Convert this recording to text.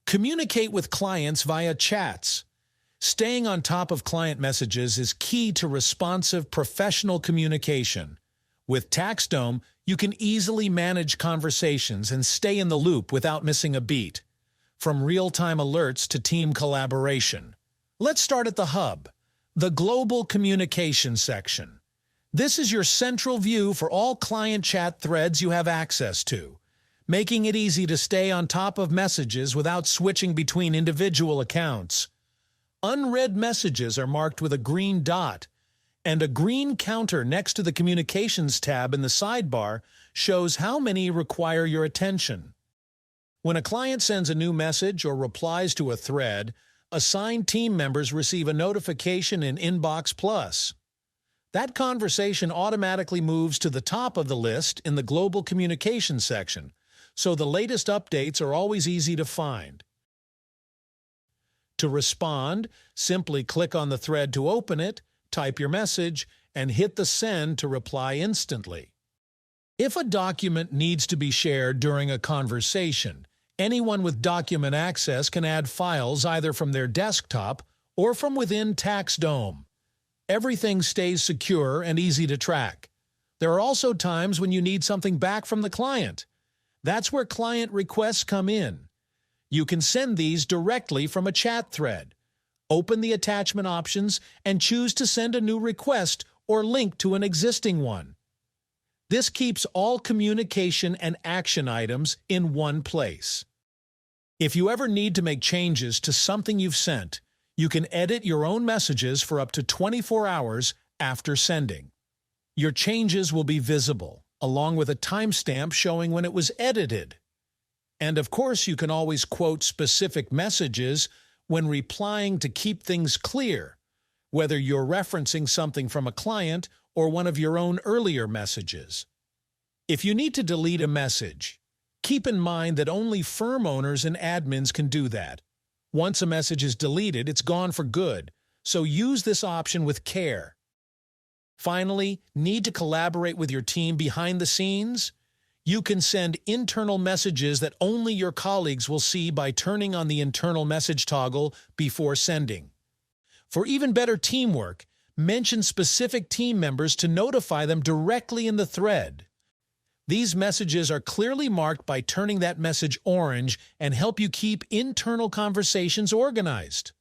Communicate with clients via chats. Staying on top of client messages is key to responsive, professional communication. With TaxDome, you can easily manage conversations and stay in the loop without missing a beat. From real-time alerts to team collaboration. Let's start at the hub, the Global Communication section. This is your central view for all client chat threads you have access to, making it easy to stay on top of messages without switching between individual accounts. Unread messages are marked with a green dot, and a green counter next to the Communications tab in the sidebar shows how many require your attention. When a client sends a new message or replies to a thread, assigned team members receive a notification in Inbox Plus. That conversation automatically moves to the top of the list in the Global Communication section, so the latest updates are always easy to find. To respond, simply click on the thread to open it, type your message, and hit the send to reply instantly. If a document needs to be shared during a conversation, anyone with document access can add files either from their desktop or from within TaxDome. Everything stays secure and easy to track. There are also times when you need something back from the client. That's where client requests come in. You can send these directly from a chat thread. Open the attachment options and choose to send a new request or link to an existing one. This keeps all communication and action items in one place. If you ever need to make changes to something you've sent, you can edit your own messages for up to 24 hours after sending. Your changes will be visible, along with a timestamp showing when it was edited. And of course, you can always quote specific messages when replying to keep things clear, whether you're referencing something from a client or one of your own earlier messages. If you need to delete a message, keep in mind that only firm owners and admins can do that. Once a message is deleted, it's gone for good, so use this option with care. Finally, need to collaborate with your team behind the scenes? You can send internal messages that only your colleagues will see by turning on the internal message toggle before sending. For even better teamwork, mention specific team members to notify them directly in the thread. These messages are clearly marked by turning that message orange and help you keep internal conversations organized.